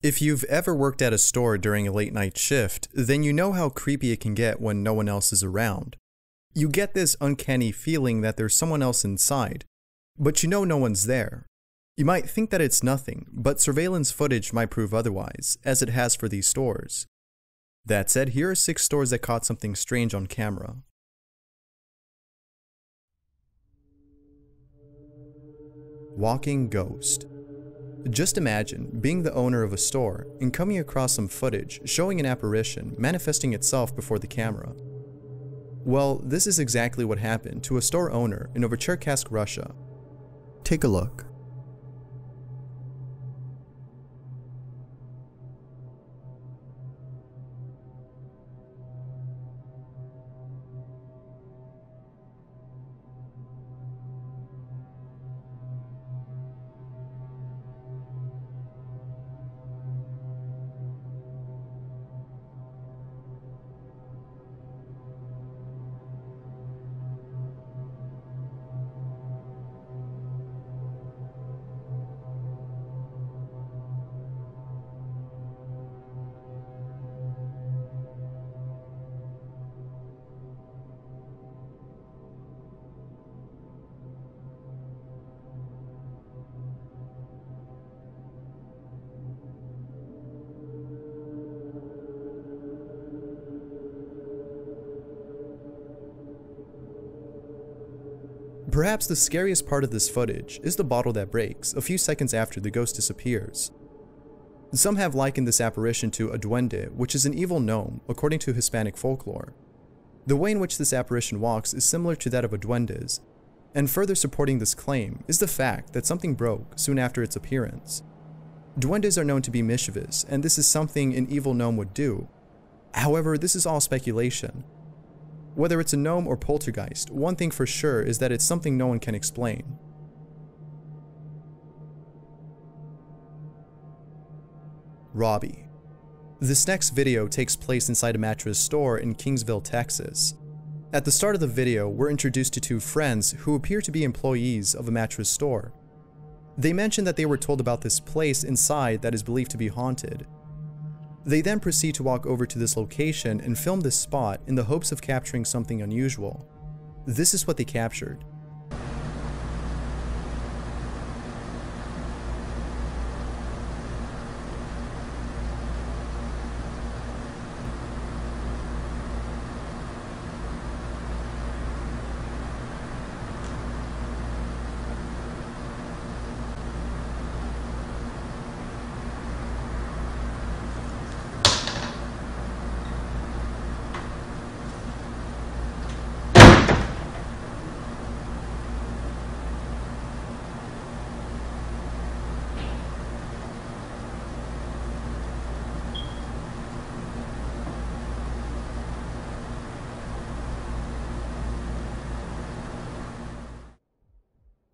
If you've ever worked at a store during a late night shift, then you know how creepy it can get when no one else is around. You get this uncanny feeling that there's someone else inside, but you know no one's there. You might think that it's nothing, but surveillance footage might prove otherwise, as it has for these stores. That said, here are 6 stores that caught something strange on camera. Walking ghost. Just imagine being the owner of a store and coming across some footage showing an apparition manifesting itself before the camera. Well, this is exactly what happened to a store owner in Novocherkassk, Russia. Take a look. Perhaps the scariest part of this footage is the bottle that breaks a few seconds after the ghost disappears. Some have likened this apparition to a duende, which is an evil gnome according to Hispanic folklore. The way in which this apparition walks is similar to that of a duende's, and further supporting this claim is the fact that something broke soon after its appearance. Duendes are known to be mischievous, and this is something an evil gnome would do. However, this is all speculation. Whether it's a gnome or poltergeist, one thing for sure is that it's something no one can explain. Robi. This next video takes place inside a mattress store in Kingsville, Texas. At the start of the video, we're introduced to 2 friends who appear to be employees of a mattress store. They mention that they were told about this place inside that is believed to be haunted. They then proceed to walk over to this location and film this spot in the hopes of capturing something unusual. This is what they captured.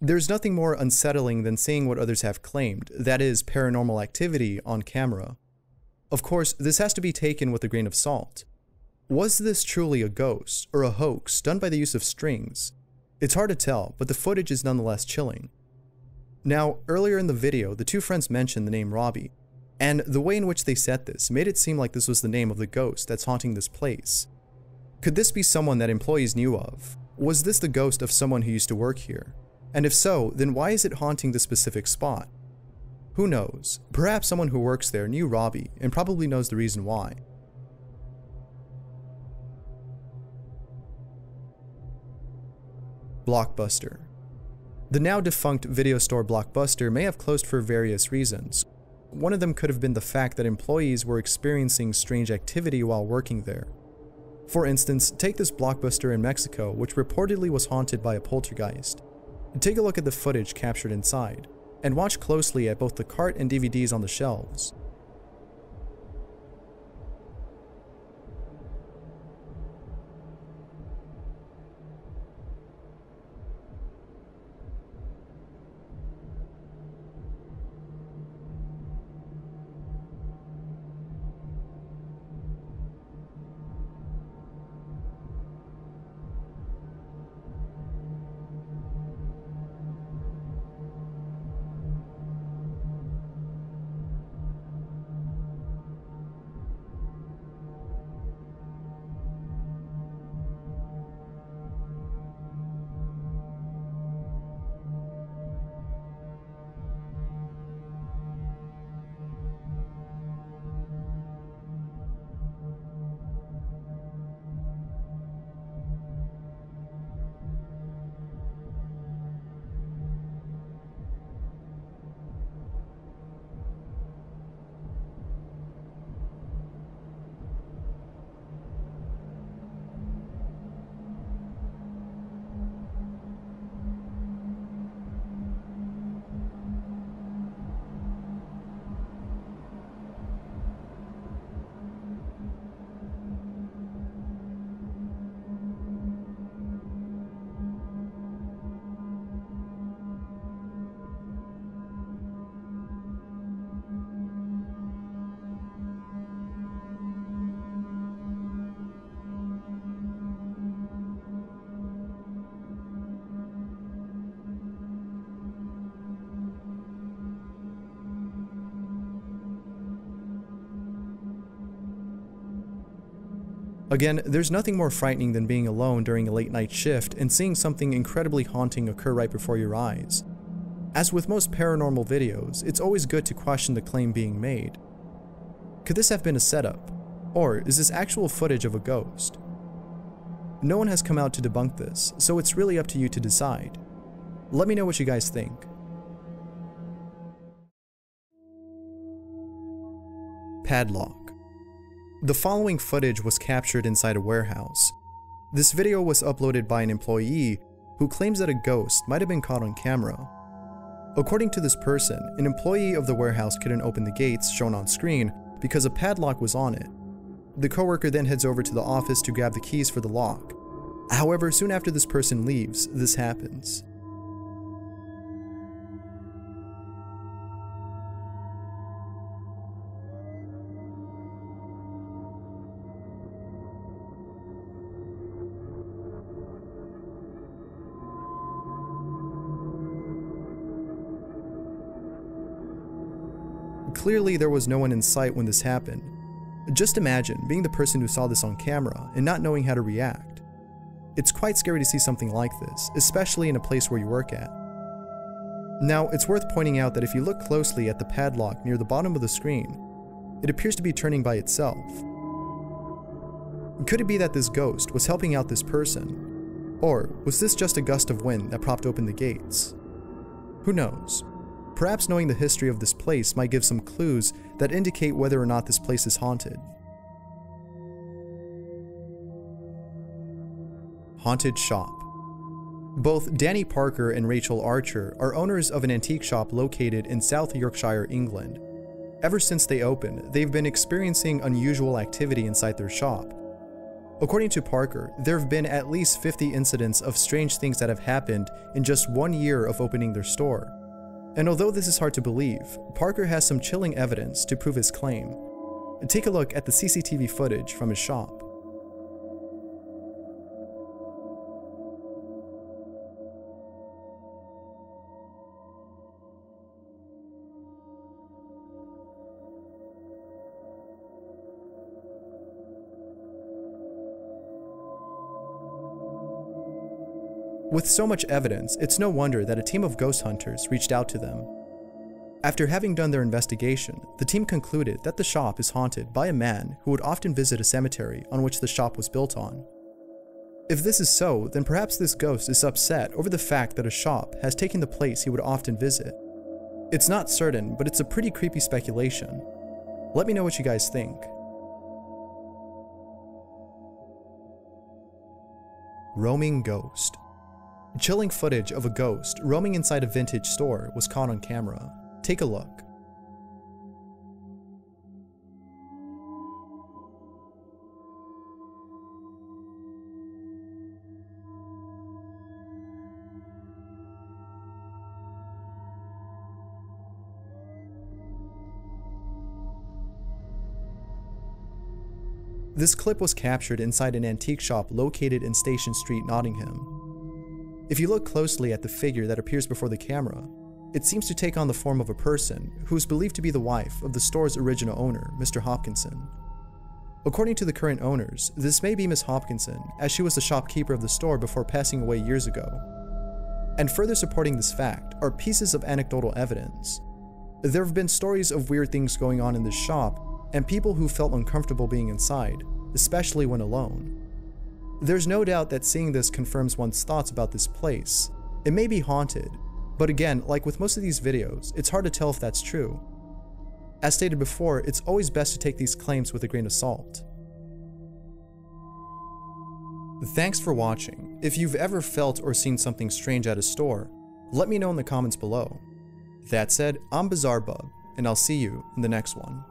There's nothing more unsettling than seeing what others have claimed, that is, paranormal activity, on camera. Of course, this has to be taken with a grain of salt. Was this truly a ghost, or a hoax done by the use of strings? It's hard to tell, but the footage is nonetheless chilling. Now, earlier in the video, the 2 friends mentioned the name Robi, and the way in which they said this made it seem like this was the name of the ghost that's haunting this place. Could this be someone that employees knew of? Was this the ghost of someone who used to work here? And if so, then why is it haunting this specific spot? Who knows? Perhaps someone who works there knew Robi and probably knows the reason why. Blockbuster. The now defunct video store Blockbuster may have closed for various reasons. One of them could have been the fact that employees were experiencing strange activity while working there. For instance, take this Blockbuster in Mexico, which reportedly was haunted by a poltergeist. Take a look at the footage captured inside, and watch closely at both the cart and DVDs on the shelves. Again, there's nothing more frightening than being alone during a late night shift and seeing something incredibly haunting occur right before your eyes. As with most paranormal videos, it's always good to question the claim being made. Could this have been a setup? Or is this actual footage of a ghost? No one has come out to debunk this, so it's really up to you to decide. Let me know what you guys think. Padlock. The following footage was captured inside a warehouse. This video was uploaded by an employee who claims that a ghost might have been caught on camera. According to this person, an employee of the warehouse couldn't open the gates shown on screen because a padlock was on it. The coworker then heads over to the office to grab the keys for the lock. However, soon after this person leaves, this happens. Clearly, there was no one in sight when this happened. Just imagine being the person who saw this on camera and not knowing how to react. It's quite scary to see something like this, especially in a place where you work at. Now, it's worth pointing out that if you look closely at the padlock near the bottom of the screen, it appears to be turning by itself. Could it be that this ghost was helping out this person? Or was this just a gust of wind that propped open the gates? Who knows? Perhaps knowing the history of this place might give some clues that indicate whether or not this place is haunted. Haunted shop. Both Danny Parker and Rachel Archer are owners of an antique shop located in South Yorkshire, England. Ever since they opened, they've been experiencing unusual activity inside their shop. According to Parker, there have been at least 50 incidents of strange things that have happened in just 1 year of opening their store. And although this is hard to believe, Parker has some chilling evidence to prove his claim. Take a look at the CCTV footage from his shop. With so much evidence, it's no wonder that a team of ghost hunters reached out to them. After having done their investigation, the team concluded that the shop is haunted by a man who would often visit a cemetery on which the shop was built on. If this is so, then perhaps this ghost is upset over the fact that a shop has taken the place he would often visit. It's not certain, but it's a pretty creepy speculation. Let me know what you guys think. Roaming ghost. Chilling footage of a ghost roaming inside a vintage store was caught on camera. Take a look. This clip was captured inside an antique shop located in Station Street, Nottingham. If you look closely at the figure that appears before the camera, it seems to take on the form of a person who is believed to be the wife of the store's original owner, Mr. Hopkinson. According to the current owners, this may be Miss Hopkinson, as she was the shopkeeper of the store before passing away years ago. And further supporting this fact are pieces of anecdotal evidence. There have been stories of weird things going on in this shop, and people who felt uncomfortable being inside, especially when alone. There's no doubt that seeing this confirms one's thoughts about this place. It may be haunted, but again, like with most of these videos, it's hard to tell if that's true. As stated before, it's always best to take these claims with a grain of salt. Thanks for watching. If you've ever felt or seen something strange at a store, let me know in the comments below. That said, I'm Bizarre Bub, and I'll see you in the next one.